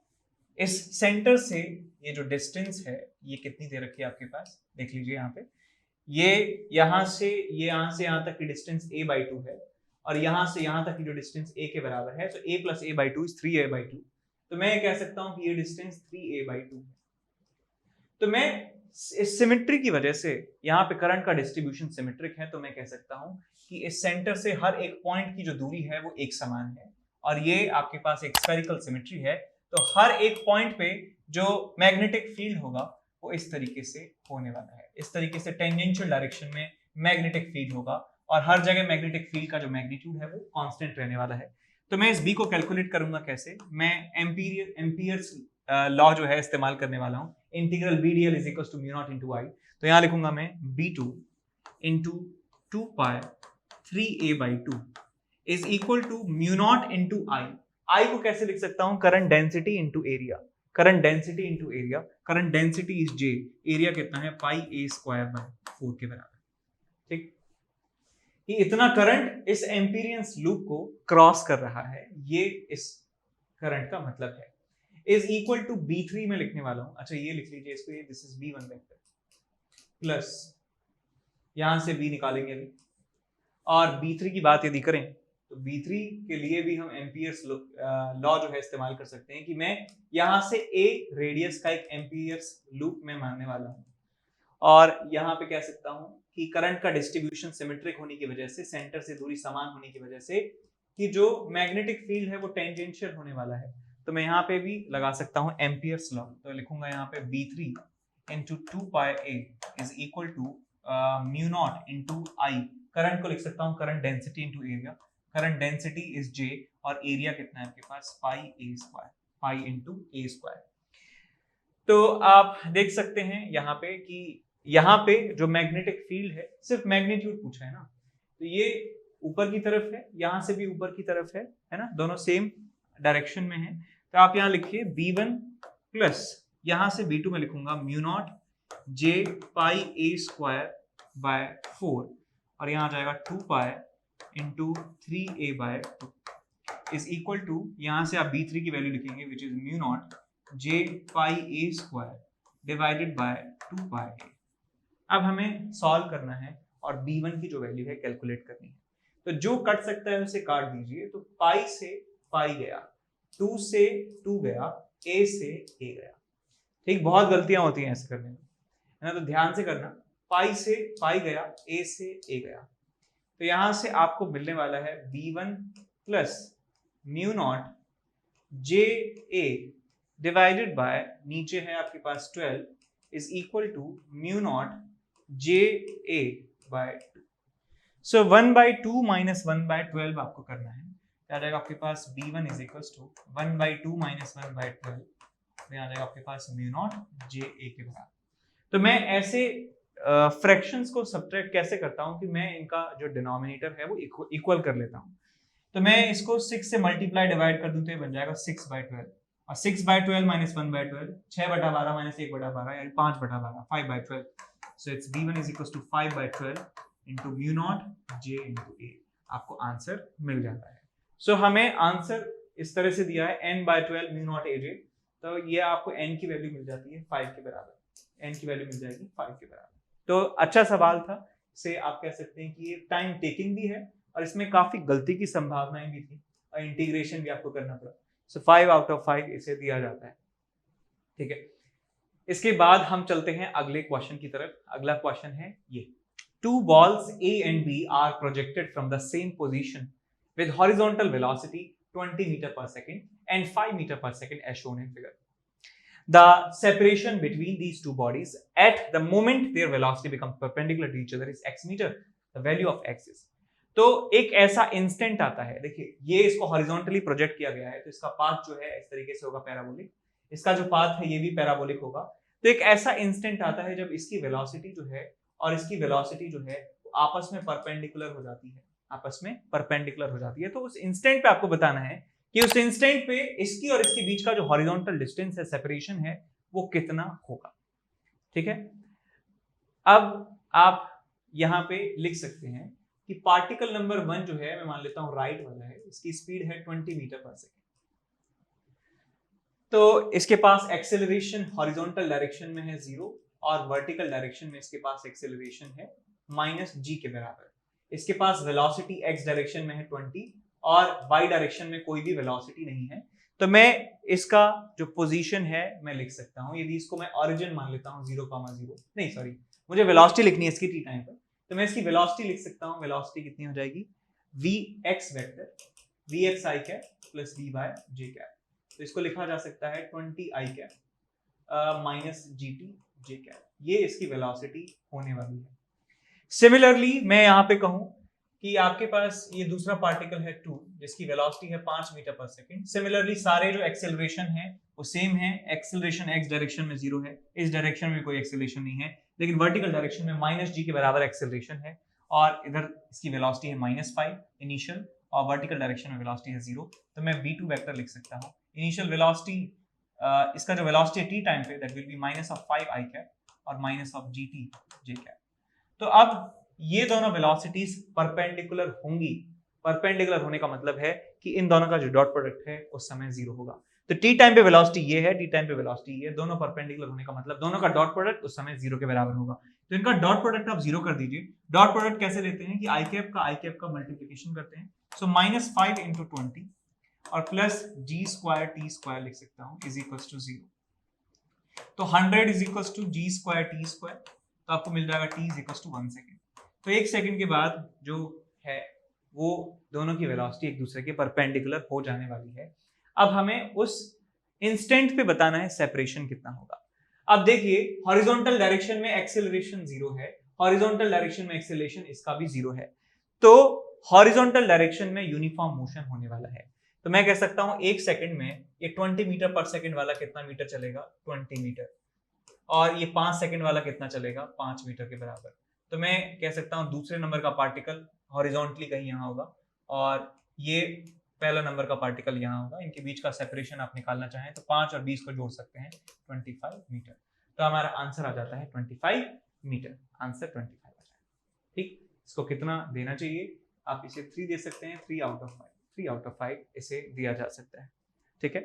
इस सेंटर से ये जो डिस्टेंस है ये कितनी दे रखी है आपके पास, देख लीजिए यहाँ पे, ये यहां से यहां तक की डिस्टेंस a/2 है, और यहां से यहां तक की जो डिस्टेंस a के बराबर है, तो a + a/2 इज 3a/2। तो मैं कह सकता हूं कि ये डिस्टेंस 3a/2 है। तो मैं इस सिमेट्री की वजह से, यहाँ पे करंट का डिस्ट्रीब्यूशन सिमेट्रिक है, तो मैं कह सकता हूं कि इस सेंटर से हर एक पॉइंट की जो दूरी है वो एक समान है, और ये आपके पास एक स्फेरिकल सिमेट्री है। तो हर एक पॉइंट पे जो मैग्नेटिक फील्ड होगा वो इस तरीके से होने वाला है, इस तरीके से टेंजेंशियल डायरेक्शन में मैग्नेटिक फील्ड होगा, और हर जगह मैग्नेटिक फील्ड का जो मैग्नीट्यूड है वो कांस्टेंट रहने वाला है। तो मैं इस b को कैलकुलेट करूंगा कैसे, मैं एम्पियर्स लॉ जो है इस्तेमाल करने वाला हूं, integral b dl is equal to mu not into I. तो यहां लिखूंगा मैं b2 into 2 pi 3a/2 is equal to mu not into I को कैसे लिख सकता हूं, current density into area, current density into area, current density is J, area कितना है πa²/4 के बराबर। ठीक, कि इतना करंट इस एम्पीरियंस लूप को क्रॉस कर रहा है, ये इस करंट का मतलब है, इज इक्वल टू B3 में लिखने वाला हूं। अच्छा ये लिख लीजिए इसको, ये this is B1 vector plus, यहां से B निकालेंगे अभी, और B3 की बात यदि करें तो B3 के लिए भी हम एम्पियर्स लॉ जो है इस्तेमाल कर सकते हैं, कि मैं यहां से A रेडियस का एक एम्पियर्स लूप में मानने वाला हूं, और यहां पे कह सकता हूं कि करंट का डिस्ट्रीब्यूशन सिमेट्रिक होने की वजह से, सेंटर से दूरी समान होने की वजह से, कि जो मैग्नेटिक फील्ड है वो टेंजेंशियल होने वाला है। तो मैं यहाँ पे भी लगा सकता हूँ एम्पियर्स लॉ, तो लिखूंगा यहाँ पे B3 into 2 pi A is equal to mu not into I, current को लिख सकता हूँ current density into area, current density is J, और एरिया कितना है आपके पास πa², पाई इंटू a²। तो आप देख सकते हैं यहाँ पे कि यहाँ पे जो मैग्नेटिक फील्ड है, सिर्फ मैग्नीट्यूड पूछा है ना, तो ये ऊपर की तरफ है, यहाँ से भी ऊपर की तरफ है ना, दोनों सेम डायरेक्शन में है। तो आप यहाँ लिखिए B1 प्लस, यहाँ से B2 में लिखूंगा म्यू नॉट J πa²/4, और यहाँ आ जाएगा 2 pi into 3a/2 is equal to, यहाँ से आप B3 की वैल्यू लिखेंगे which is mu not J πa² divided by 2 pi a। अब हमें सॉल्व करना है और B1 की जो वैल्यू है कैलकुलेट करनी है, तो जो कट सकता है उसे काट दीजिए। तो पाई से पाई गया, 2 से 2 गया, a से a गया। ठीक, बहुत गलतियां होती हैं ऐसे करने में, है ना, तो ध्यान से करना। पाई से पाई गया, a से a गया, तो यहां से आपको मिलने वाला है B1 plus mu not J a divided by, नीचे है आपके पास 12 is equal to mu not J a/2। So 1/2 minus 1/12 आपको करना है, क्या आ जाएगा आपके पास B1 is equal to 1/2 minus 1/12, तो यहाँ आ जाएगा आपके पास म्यू नॉट J a के बराबर। तो मैं ऐसे फ्रैक्शंस को सब्ट्रैक्ट कैसे करता हूँ कि मैं इनका जो डिनोमिनेटर है वो इक्वल कर लेता हूँ। तो मैं इसको 6 से मल्टीप्लाई डिवाइड कर दूं तो ये बन जाएगा 6/12, और 6/12 माइनस 1/12 6/12 माइनस 1/12 यानी 5/12 5/12। So it's B1 is equal to 5/12 into mu not J into A, आपको आंसर मिल जाता है। सो हमें आंसर इस तरह से दिया है n/12 म्यू नॉट AJ, तो ये आपको n की वैल्यू मिल जाती है 5 के बराबर, n की वैल्यू मिल जाएगी 5 के बराबर। तो अच्छा सवाल था, से आप कह सकते हैं कि ये टाइम टेकिंग भी है और इसमें काफी गलती की संभावनाएं भी थी और इंटीग्रेशन भी आपको करना पड़ा। सो 5 आउट ऑफ 5 इसे दिया जाता है। ठीक है, इसके बाद हम चलते हैं अगले क्वेश्चन की तरफ। अगला क्वेश्चन है ये, two balls A and B are projected from the same position with horizontal velocity 20 meter per second and 5 meter per second as shown in figure. The separation between these two bodies at the moment their velocity becomes perpendicular to each other is x meter. The value of x is. तो एक ऐसा instant आता है, देखिए ये इसको horizontally project किया गया है, तो इसका पाथ जो है इस तरीके से होगा पैराबोलिक, इसका जो पाथ है ये भी पैराबोलिक होगा। तो एक ऐसा इंस्टेंट आता है जब इसकी वेलोसिटी जो है और इसकी वेलोसिटी जो है आपस में परपेंडिकुलर हो जाती है, आपस में परपेंडिकुलर हो जाती है। तो उस इंस्टेंट पे आपको बताना है कि उस इंस्टेंट पे इसकी और इसके बीच का जो हॉरिजॉन्टल डिस्टेंस है, सेपरेशन है, वो कितना होगा। ठीक है, अब आप यहां पे लिख सकते हैं कि पार्टिकल नंबर 1 जो है, मैं मान लेता हूं राइट वाला है, इसकी स्पीड है 20 मीटर पर सेकेंड। तो इसके पास एक्सेलरेशन हॉरिजॉन्टल डायरेक्शन में है 0 और वर्टिकल डायरेक्शन में इसके पास एक्सेलरेशन है -g के बराबर। इसके पास वेलोसिटी x डायरेक्शन में है 20 और y डायरेक्शन में कोई भी वेलोसिटी नहीं है। तो मैं इसका जो पोजीशन है मैं लिख सकता हूं, यदि इसको मैं ओरिजिन मान लेता हूं 0,0, नहीं सॉरी, मुझे वेलोसिटी लिखनी है इसकी t टाइम पर, तो मैं इसकी वेलोसिटी लिख सकता हूं। वेलोसिटी कितनी हो जाएगी, vx vector vxi cap plus v/j cap. तो इसको लिखा जा सकता है 20i cap minus gt j cap, ये इसकी वेलोसिटी होने वाली है। सिमिलरली मैं यहाँ पे कहूँ कि आपके पास ये दूसरा पार्टिकल है 2 जिसकी वेलोसिटी है 5 मीटर पर सेकेंड। सिमिलरली सारे जो एक्सेलरेशन है वो सेम है, एक्सेलरेशन x डायरेक्शन में 0 है, इस डायरेक्शन में कोई एक्सेलरेशन नहीं है, लेकिन वर्टिकल डायरेक्शन में -g के बराबर एक्सेलरेशन है और इधर इसकी वेलोसिटी है -5 इनिशियल और वर्टिकल डायरेक्शन में वेलोसिटी है 0। तो मैं v2 वेक्टर लिख सकता हूँ। इनिशियल वेलोसिटी, इसका जो वेलोसिटी है t टाइम पे, that will B -5i cap और -gt j कैप। तो अब ये दोनों वेलोसिटीज परपेंडिकुलर होंगी। परपेंडिकुलर होने का मतलब है कि इन दोनों का जो डॉट प्रोडक्ट है उस समय 0 होगा। तो t टाइम पे वेलोसिटी ये है, t टाइम पे वेलोसिटी ये, दोनों परपेंडिकुलर होने का मतलब दोनों का डॉट प्रोडक्ट उस समय 0 के बराबर होगा। तो इनका डॉट प्रोडक्ट आप 0 कर दीजिए। डॉट प्रोडक्ट कैसे लेते हैं कि i कैप का मल्टीप्लिकेशन करते हैं। सो -5 × 20 और प्लस g² t² लिख सकता हूं इज इक्वल टू 0। तो 100 is equal to g² t², तो आपको मिल जाएगा t is equal to 1 second. तो 1 सेकेंड के बाद जो है वो दोनों की वेलोसिटी एक दूसरे के परपेंडिकुलर हो जाने वाली है। अब हमें उस इंस्टेंट पे बताना है सेपरेशन कितना होगा। अब देखिए हॉरिजॉन्टल डायरेक्शन में एक्सेलरेशन 0 है, हॉरिजॉन्टल डायरेक्शन में एक्सेलरेशन इसका भी 0 है, तो हॉरिजॉन्टल डायरेक्शन में यूनिफॉर्म मोशन होने वाला है। तो मैं कह सकता हूं 1 सेकंड में ये 20 मीटर पर सेकंड वाला कितना मीटर चलेगा, 20 मीटर, और ये 5 सेकंड वाला कितना चलेगा, 5 मीटर के बराबर। तो मैं कह सकता हूं दूसरे नंबर का पार्टिकल हॉरिजॉन्टली कहीं यहाँ होगा और ये पहला नंबर का पार्टिकल यहाँ होगा। इनके बीच का सेपरेशन आप निकालना चाहें तो 5 और 20 को जोड़ सकते हैं, 25 मीटर। तो हमारा आंसर आ जाता है 25 मीटर। आंसर 25 आ जाता है। ठीक, इसको कितना देना चाहिए, आप इसे 3 दे सकते हैं, 3 आउट ऑफ 5 इसे दिया जा सकता है। ठीक है,